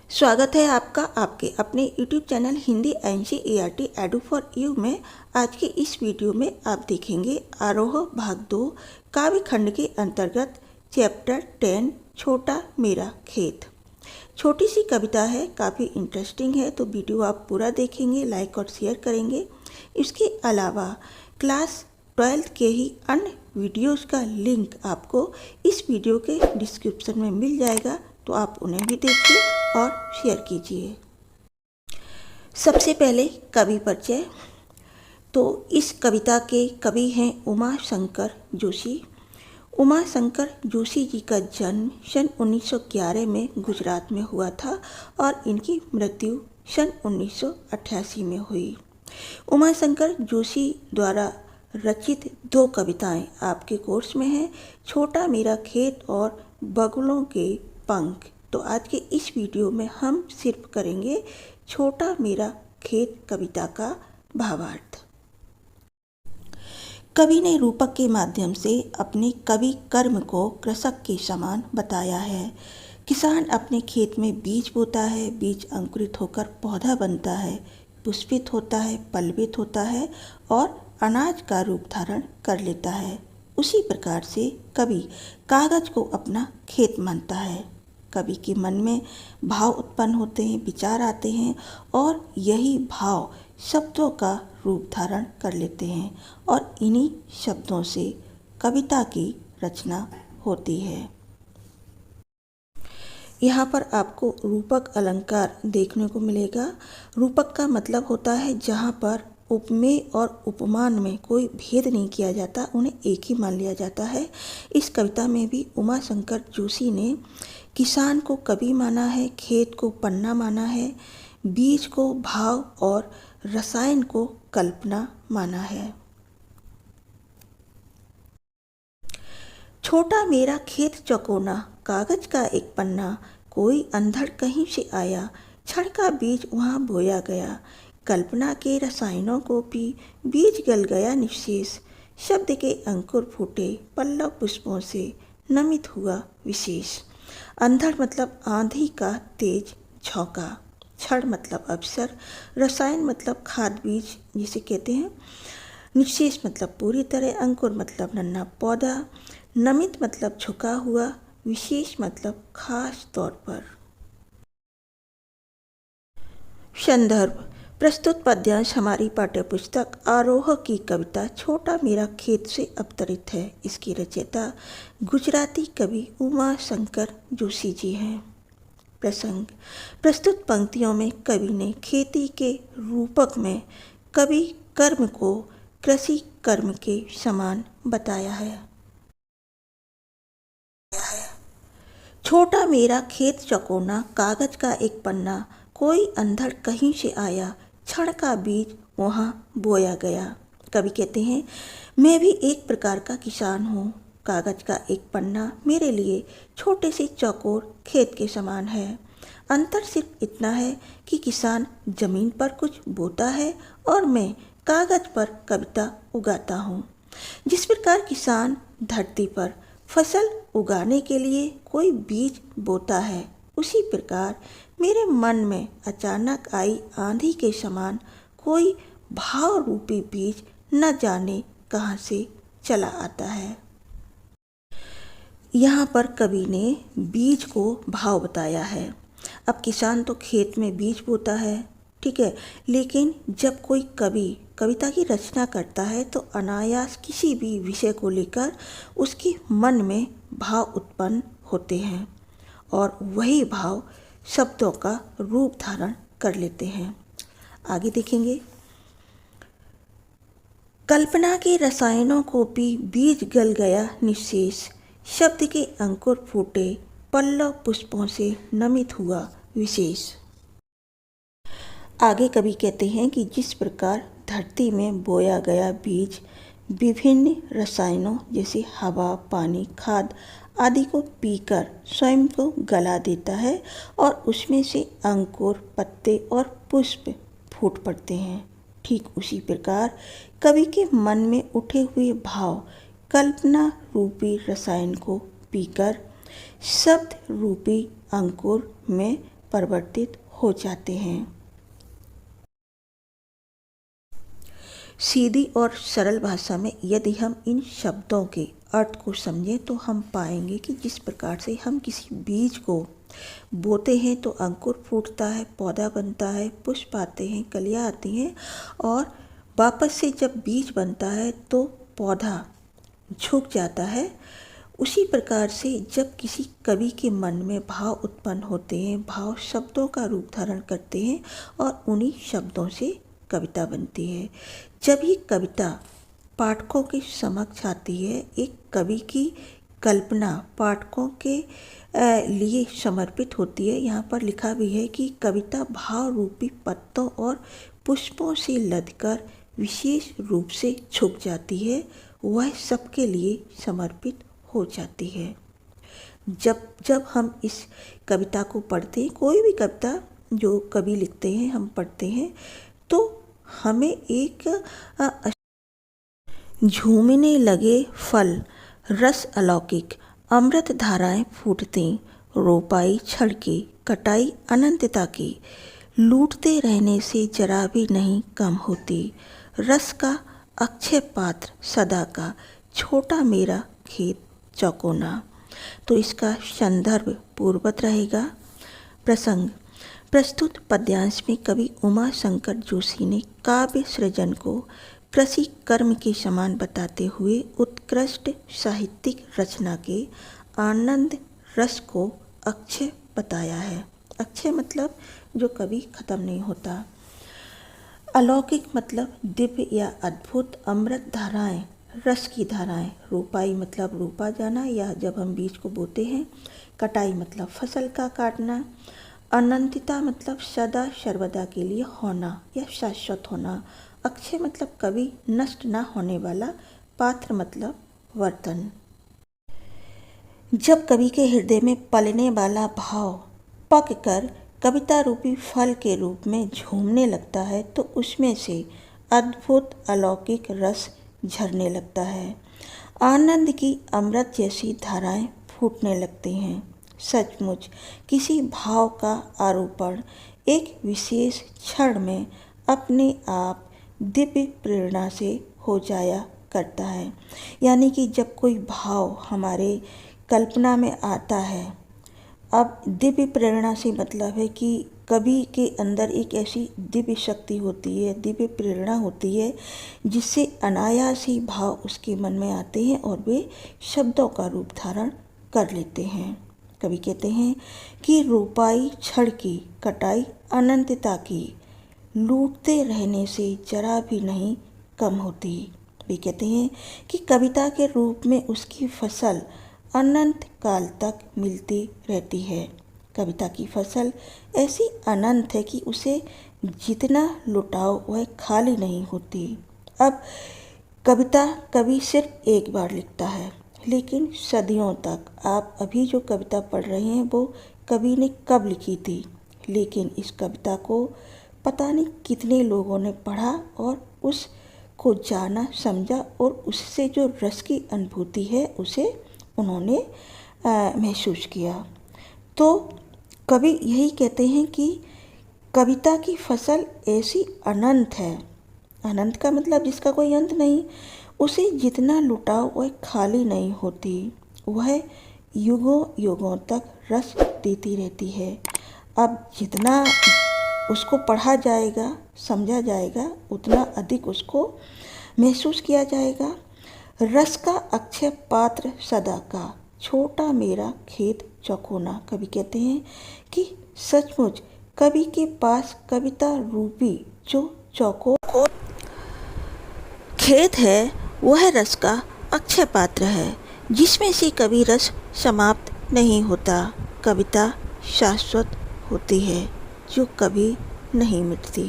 स्वागत है आपका आपके अपने YouTube channel Hindi NCERT edu for you में। आज के इस वीडियो में आप देखेंगे आरोह भाग 2 काव्य खंड के अंतर्गत चैप्टर 10 छोटा मेरा खेत। छोटी सी कविता है, काफ़ी इंटरेस्टिंग है, तो वीडियो आप पूरा देखेंगे, लाइक और शेयर करेंगे। इसके अलावा क्लास 12 के ही अन्य वीडियोस का लिंक आपको इस वीडियो के डिस्क्रिप्शन में मिल जाएगा, तो आप उन्हें भी देखिए और शेयर कीजिए। सबसे पहले कवि परिचय। तो इस कविता के कवि हैं उमा शंकर जोशी। उमा शंकर जोशी जी का जन्म सन 1911 में गुजरात में हुआ था और इनकी मृत्यु सन 1988 में हुई। उमा शंकर जोशी द्वारा रचित 2 कविताएं आपके कोर्स में हैं, छोटा मेरा खेत और बगुलों के पंख। तो आज के इस वीडियो में हम सिर्फ करेंगे छोटा मेरा खेत कविता का भावार्थ। कवि ने रूपक के माध्यम से अपने कवि कर्म को कृषक के समान बताया है। किसान अपने खेत में बीज बोता है, बीज अंकुरित होकर पौधा बनता है, पुष्पित होता है, पल्लवित होता है और अनाज का रूप धारण कर लेता है। उसी प्रकार से कवि कागज को अपना खेत मानता है। कवि के मन में भाव उत्पन्न होते हैं, विचार आते हैं और यही भाव शब्दों का रूप धारण कर लेते हैं और इन्हीं शब्दों से कविता की रचना होती है। यहाँ पर आपको रूपक अलंकार देखने को मिलेगा। रूपक का मतलब होता है जहाँ पर उपमेय और उपमान में कोई भेद नहीं किया जाता, उन्हें एक ही मान लिया जाता है। इस कविता में भी उमा शंकर जोशी ने किसान को कवि माना है, खेत को पन्ना माना है, बीज को भाव और रसायन को कल्पना माना है। छोटा मेरा खेत चौकोना, कागज का एक पन्ना, कोई अंधड़ कहीं से आया, क्षण का बीज वहाँ बोया गया, कल्पना के रसायनों को पी बीज गल गया निशेष, शब्द के अंकुर फूटे पल्लव पुष्पों से नमित हुआ विशेष। अंधड़ मतलब आंधी का तेज झोंका, क्षण मतलब अवसर, रसायन मतलब खाद बीज जिसे कहते हैं, निशेष मतलब पूरी तरह, अंकुर मतलब नन्हा पौधा, नमित मतलब झुका हुआ, विशेष मतलब खास तौर पर। संदर्भ। प्रस्तुत पद्यांश हमारी पाठ्यपुस्तक आरोह की कविता छोटा मेरा खेत से अवतरित है। इसकी रचयिता गुजराती कवि उमा शंकर जोशी जी हैं। प्रसंग। प्रस्तुत पंक्तियों में कवि ने खेती के रूपक में कवि कर्म को कृषि कर्म के समान बताया है। छोटा मेरा खेत चकोना, कागज का एक पन्ना, कोई अंधड़ कहीं से आया, क्षण का बीज वहाँ बोया गया। कवि कहते हैं, मैं भी एक प्रकार का किसान हूँ। कागज का एक पन्ना मेरे लिए छोटे से चौकोर खेत के समान है। अंतर सिर्फ इतना है कि किसान जमीन पर कुछ बोता है और मैं कागज पर कविता उगाता हूँ। जिस प्रकार किसान धरती पर फसल उगाने के लिए कोई बीज बोता है, उसी प्रकार मेरे मन में अचानक आई आंधी के समान कोई भाव रूपी बीज न जाने कहाँ से चला आता है। यहाँ पर कवि ने बीज को भाव बताया है। अब किसान तो खेत में बीज बोता है, ठीक है, लेकिन जब कोई कवि कविता की रचना करता है तो अनायास किसी भी विषय को लेकर उसके मन में भाव उत्पन्न होते हैं और वही भाव शब्दों का रूप धारण कर लेते हैं। आगे देखेंगे। कल्पना के रसायनों को पी बीज गल गया निशेष, शब्द के अंकुर फूटे पल्लव पुष्पों से नमित हुआ विशेष। आगे कवि कहते हैं कि जिस प्रकार धरती में बोया गया बीज विभिन्न रसायनों जैसे हवा, पानी, खाद आदि को पीकर स्वयं को गला देता है और उसमें से अंकुर, पत्ते और पुष्प फूट पड़ते हैं, ठीक उसी प्रकार कवि के मन में उठे हुए भाव कल्पना रूपी रसायन को पीकर शब्द रूपी अंकुर में परिवर्तित हो जाते हैं। सीधी और सरल भाषा में यदि हम इन शब्दों के अर्थ को समझें तो हम पाएंगे कि जिस प्रकार से हम किसी बीज को बोते हैं तो अंकुर फूटता है, पौधा बनता है, पुष्प आते हैं, कलियां आती हैं और वापस से जब बीज बनता है तो पौधा झुक जाता है। उसी प्रकार से जब किसी कवि के मन में भाव उत्पन्न होते हैं, भाव शब्दों का रूप धारण करते हैं और उन्हीं शब्दों से कविता बनती है। जब ये कविता पाठकों के समक्ष आती है, एक कवि की कल्पना पाठकों के लिए समर्पित होती है। यहाँ पर लिखा भी है कि कविता भाव रूपी पत्तों और पुष्पों से लदकर विशेष रूप से झुक जाती है, वह सबके लिए समर्पित हो जाती है। जब हम इस कविता को पढ़ते हैं, कोई भी कविता जो कवि लिखते हैं हम पढ़ते हैं, तो हमें एक झूमने लगे फल, रस अलौकिक, अमृत धाराएं फूटती, रोपाई छड़की, कटाई अनंतता की, लूटते रहने से जरा भी नहीं कम होती, रस का अक्षय पात्र सदा का, छोटा मेरा खेत चौकोना। तो इसका संदर्भ पूर्ववत रहेगा। प्रसंग प्रस्तुत पद्यांश में कवि उमा शंकर जोशी ने काव्य सृजन को कृषि कर्म के समान बताते हुए उत्कृष्ट साहित्यिक रचना के आनंद रस को अक्षय बताया है। अक्षय मतलब जो कभी खत्म नहीं होता। अलौकिक मतलब दिव्य या अद्भुत। अमृत धाराएं, रस की धाराएं। रोपाई मतलब रोपा जाना या जब हम बीज को बोते हैं। कटाई मतलब फसल का काटना। अनंतता मतलब सदा सर्वदा के लिए होना या शाश्वत होना। अक्षय मतलब कभी नष्ट ना होने वाला। पात्र मतलब वर्तन। जब कवि के हृदय में पलने वाला भाव पक कर कविता रूपी फल के रूप में झूमने लगता है तो उसमें से अद्भुत अलौकिक रस झरने लगता है। आनंद की अमृत जैसी धाराएं फूटने लगती हैं। सचमुच किसी भाव का आरोपण एक विशेष क्षण में अपने आप दिव्य प्रेरणा से हो जाया करता है। यानी कि जब कोई भाव हमारे कल्पना में आता है, अब दिव्य प्रेरणा से मतलब है कि कवि के अंदर एक ऐसी दिव्य शक्ति होती है, दिव्य प्रेरणा होती है जिससे अनायास ही भाव उसके मन में आते हैं और वे शब्दों का रूप धारण कर लेते हैं। कवि कहते हैं कि रोपाई छड़ की, कटाई अनंतता की, लूटते रहने से जरा भी नहीं कम होती। वे कहते हैं कि कविता के रूप में उसकी फसल अनंत काल तक मिलती रहती है। कविता की फसल ऐसी अनंत है कि उसे जितना लुटाओ वह खाली नहीं होती। अब कविता कवि सिर्फ एक बार लिखता है, लेकिन सदियों तक आप अभी जो कविता पढ़ रहे हैं वो कवि ने कब लिखी थी, लेकिन इस कविता को पता नहीं कितने लोगों ने पढ़ा और उसको जाना, समझा और उससे जो रस की अनुभूति है उसे उन्होंने महसूस किया। तो कवि यही कहते हैं कि कविता की फसल ऐसी अनंत है। अनंत का मतलब जिसका कोई अंत नहीं। उसे जितना लुटाओ वह खाली नहीं होती। वह युगों युगों तक रस देती रहती है। अब जितना उसको पढ़ा जाएगा, समझा जाएगा, उतना अधिक उसको महसूस किया जाएगा। रस का अक्षय पात्र सदा का, छोटा मेरा खेत चौकोना। कवि कहते हैं कि सचमुच कवि के पास कविता रूपी जो चौकोर खेत है वह रस का अक्षय पात्र है, जिसमें से कभी रस समाप्त नहीं होता। कविता शाश्वत होती है जो कभी नहीं मिटती।